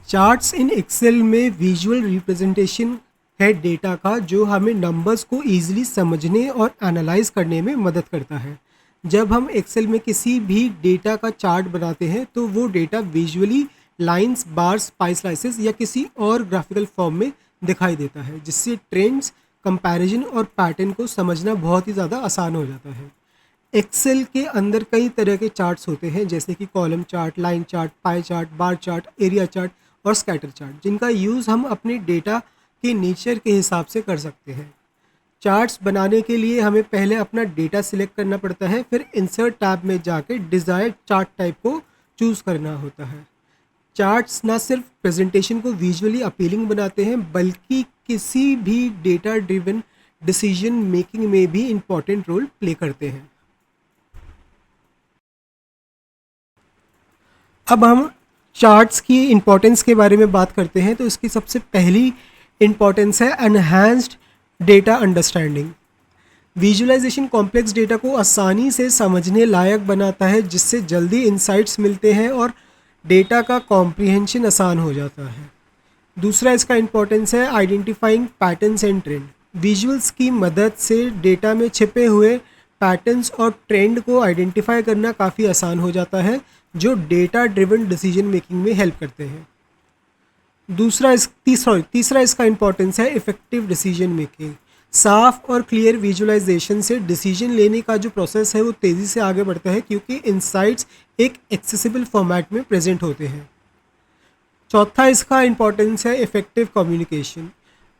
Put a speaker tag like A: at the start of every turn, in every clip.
A: Charts in Excel में visual representation है data का, जो हमें नंबर्स को ईजिली समझने और एनालाइज करने में मदद करता है। जब हम एक्सेल में किसी भी डेटा का चार्ट बनाते हैं तो वो डेटा विजुअली लाइंस, बार्स, पाई स्लाइसेस या किसी और ग्राफिकल फॉर्म में दिखाई देता है, जिससे ट्रेंड्स, कंपैरिजन और पैटर्न को समझना बहुत ही ज़्यादा आसान हो जाता है। एक्सेल के अंदर कई तरह के चार्ट्स होते हैं, जैसे कि column chart, line chart, pie chart, bar chart, area chart और स्कैटर चार्ट, जिनका यूज़ हम अपने डेटा के नेचर के हिसाब से कर सकते हैं। चार्ट्स बनाने के लिए हमें पहले अपना डेटा सिलेक्ट करना पड़ता है, फिर इंसर्ट टैब में जाकर डिज़ायर्ड चार्ट टाइप को चूज़ करना होता है। चार्ट्स ना सिर्फ प्रेजेंटेशन को विजुअली अपीलिंग बनाते हैं, बल्कि किसी भी डेटा ड्रिवन डिसीजन मेकिंग में भी इम्पॉर्टेंट रोल प्ले करते हैं। अब हम चार्ट्स की इम्पोर्टेंस के बारे में बात करते हैं, तो इसकी सबसे पहली इम्पोर्टेंस है enhanced data understanding. Visualisation complex data को आसानी से समझने लायक बनाता है, जिससे जल्दी इंसाइट्स मिलते हैं और डेटा का कॉम्प्रिहेंशन आसान हो जाता है। दूसरा इसका इम्पोर्टेंस है identifying patterns and trend. Visuals की मदद से डेटा में छिपे हुए पैटर्न्स और ट्रेंड को आइडेंटिफाई करना काफ़ी आसान हो जाता है, जो डेटा ड्रिवन डिसीजन मेकिंग में हेल्प करते हैं। तीसरा इसका इम्पोर्टेंस है इफ़ेक्टिव डिसीजन मेकिंग। साफ और क्लियर विजुअलाइजेशन से डिसीजन लेने का जो प्रोसेस है वो तेज़ी से आगे बढ़ता है, क्योंकि इंसाइट्स एक एक्सेसिबल फॉर्मेट में प्रेजेंट होते हैं। चौथा इसका इम्पोर्टेंस है इफ़ेक्टिव कम्युनिकेशन।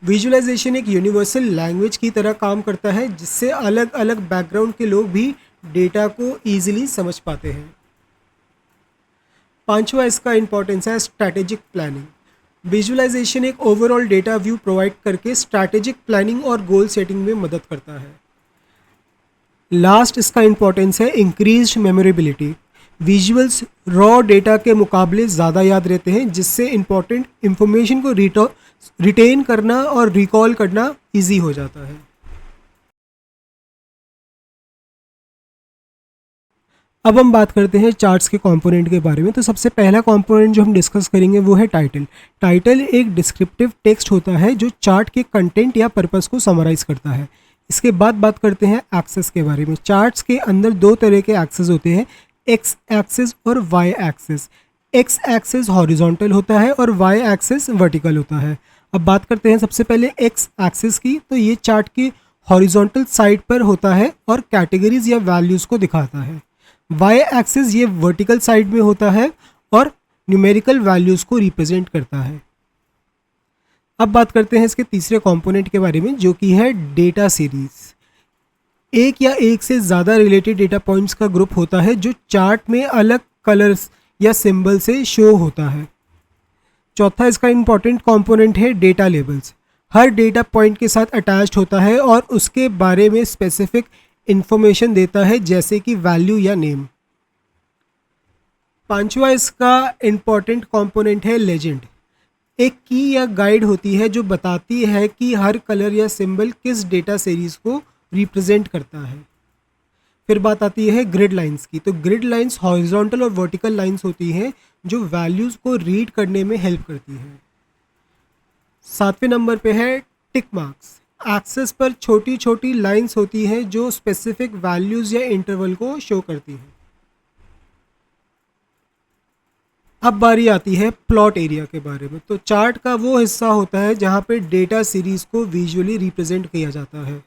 A: विजुअलाइजेशन एक यूनिवर्सल लैंग्वेज की तरह काम करता है, जिससे अलग अलग बैकग्राउंड के लोग भी डेटा को ईजिली समझ पाते हैं। पांचवा इसका इम्पोर्टेंस है स्ट्रैटेजिक प्लानिंग। विजुअलाइजेशन एक ओवरऑल डेटा व्यू प्रोवाइड करके स्ट्रैटेजिक प्लानिंग और गोल सेटिंग में मदद करता है। लास्ट इसका इम्पोर्टेंस है इंक्रीज्ड मेमोरेबिलिटी। विजुअल्स रॉ डेटा के मुकाबले ज़्यादा याद रहते हैं, जिससे इंपॉर्टेंट इंफॉर्मेशन को रिटेन करना और रिकॉल करना इजी हो जाता है। अब हम बात करते हैं चार्ट्स के कंपोनेंट के बारे में। तो सबसे पहला कंपोनेंट जो हम डिस्कस करेंगे वो है टाइटल। टाइटल एक डिस्क्रिप्टिव टेक्स्ट होता है जो चार्ट के कंटेंट या पर्पस को समराइज करता है। इसके बाद बात करते हैं एक्सेस के बारे में। चार्ट्स के अंदर दो तरह के एक्सेस होते हैं, एक्स एक्सेस और Y axes. X axes horizontal होता है और वाई एक्सेस वर्टिकल होता है। अब बात करते हैं सबसे पहले एक्स एक्सेस की। तो ये चार्ट की हॉरिजॉन्टल साइड पर होता है और कैटेगरीज या वैल्यूज़ को दिखाता है। वाई एक्सिस ये वर्टिकल साइड में होता है और न्यूमेरिकल वैल्यूज़ को रिप्रेजेंट करता है। अब बात करते हैं इसके तीसरे कंपोनेंट के बारे में, जो कि है डेटा सीरीज। एक या एक से ज़्यादा रिलेटेड डेटा पॉइंट्स का ग्रुप होता है जो चार्ट में अलग कलर्स या सिंबल से शो होता है। चौथा इसका इंपॉर्टेंट कंपोनेंट है डेटा लेबल्स। हर डेटा पॉइंट के साथ अटैच्ड होता है और उसके बारे में स्पेसिफिक इंफॉर्मेशन देता है, जैसे कि वैल्यू या नेम। पांचवा इसका इम्पॉर्टेंट कंपोनेंट है लेजेंड। एक की या गाइड होती है जो बताती है कि हर कलर या सिंबल किस डेटा सीरीज को रिप्रेजेंट करता है। फिर बात आती है ग्रिड लाइंस की। तो ग्रिड लाइंस हॉरिजॉन्टल और वर्टिकल लाइंस होती हैं जो वैल्यूज़ को रीड करने में हेल्प करती हैं। सातवें नंबर पे है टिक मार्क्स। एक्सेस पर छोटी छोटी लाइंस होती हैं जो स्पेसिफिक वैल्यूज़ या इंटरवल को शो करती हैं। अब बारी आती है प्लॉट एरिया के बारे में। तो चार्ट का वो हिस्सा होता है जहाँ पे डेटा सीरीज़ को विजुअली रिप्रेजेंट किया जाता है।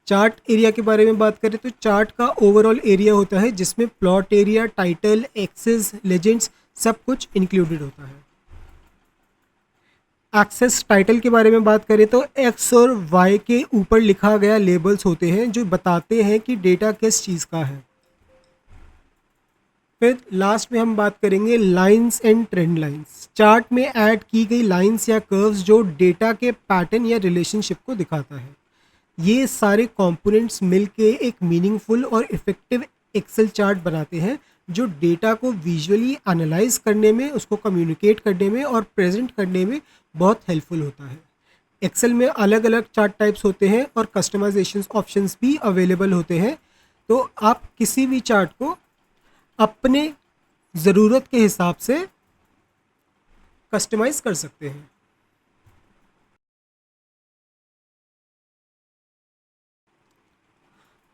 A: चार्ट एरिया के बारे में बात करें तो चार्ट का ओवरऑल एरिया होता है, जिसमें plot area, title, axes, legends सब कुछ इंक्लूडेड होता है। एक्सेस टाइटल के बारे में बात करें तो एक्स और वाई के ऊपर लिखा गया लेबल्स होते हैं जो बताते हैं कि डेटा किस चीज़ का है। फिर लास्ट में हम बात करेंगे lines and trend lines. Chart में ऐड की गई लाइंस या कर्व्स जो डेटा के पैटर्न या रिलेशनशिप को दिखाता है। ये सारे कंपोनेंट्स मिलके एक मीनिंगफुल और इफ़ेक्टिव एक्सेल चार्ट बनाते हैं, जो डेटा को विजुअली एनालाइज करने में, उसको कम्युनिकेट करने में और प्रेजेंट करने में बहुत हेल्पफुल होता है। एक्सेल में अलग अलग चार्ट टाइप्स होते हैं और कस्टमाइजेशन ऑप्शंस भी अवेलेबल होते हैं, तो आप किसी भी चार्ट को अपने ज़रूरत के हिसाब से कस्टमाइज कर सकते हैं।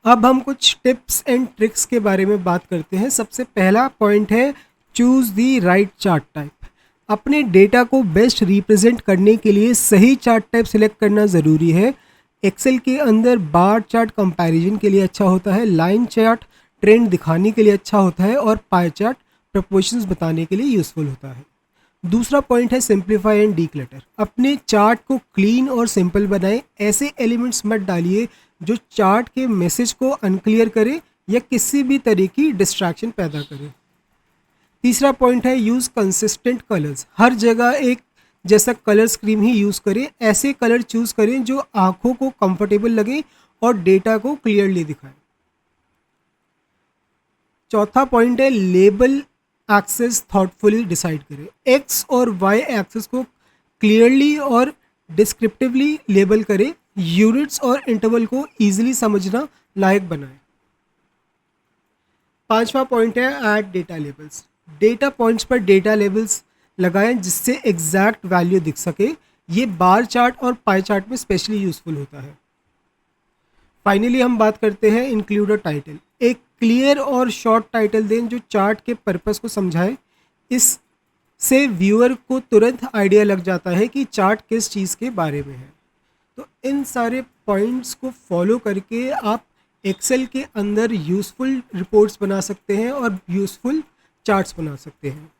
A: अब हम कुछ टिप्स एंड ट्रिक्स के बारे में बात करते हैं। सबसे पहला पॉइंट है चूज़ दी राइट चार्ट टाइप। अपने डेटा को बेस्ट रिप्रेजेंट करने के लिए सही चार्ट टाइप सिलेक्ट करना ज़रूरी है। एक्सेल के अंदर बार चार्ट कंपैरिजन के लिए अच्छा होता है, लाइन चार्ट ट्रेंड दिखाने के लिए अच्छा होता है और पाई चार्ट प्रपोर्शंस बताने के लिए यूज़फुल होता है। दूसरा पॉइंट है सिंप्लीफाई एंड डीक्लटर। अपने चार्ट को क्लीन और सिंपल बनाएं। ऐसे एलिमेंट्स मत डालिए जो चार्ट के मैसेज को अनक्लियर करे या किसी भी तरह की डिस्ट्रैक्शन पैदा करे। तीसरा पॉइंट है यूज़ कंसिस्टेंट कलर्स। हर जगह एक जैसा कलर स्कीम ही यूज़ करें। ऐसे कलर चूज़ करें जो आंखों को कंफर्टेबल लगे और डेटा को क्लियरली दिखाएं। चौथा पॉइंट है लेबल एक्सेस थॉटफुली डिसाइड करें। एक्स और वाई एक्सेस को क्लियरली और डिस्क्रिप्टिवली लेबल करें। यूनिट्स और इंटरवल को ईजिली समझना लायक बनाएं। पांचवा पॉइंट है add data labels. Data points पर डेटा लेबल्स लगाएं जिससे एग्जैक्ट वैल्यू दिख सके। ये बार चार्ट और पाई चार्ट में स्पेशली यूजफुल होता है। फाइनली हम बात करते हैं इंक्लूड अ टाइटल। एक क्लियर और शॉर्ट टाइटल दें जो चार्ट के पर्पस को समझाए। इससे व्यूअर को तुरंत आइडिया लग जाता है कि चार्ट किस चीज़ के बारे में है। तो इन सारे पॉइंट्स को फॉलो करके आप एक्सेल के अंदर यूज़फुल रिपोर्ट्स बना सकते हैं और यूज़फुल चार्ट्स बना सकते हैं।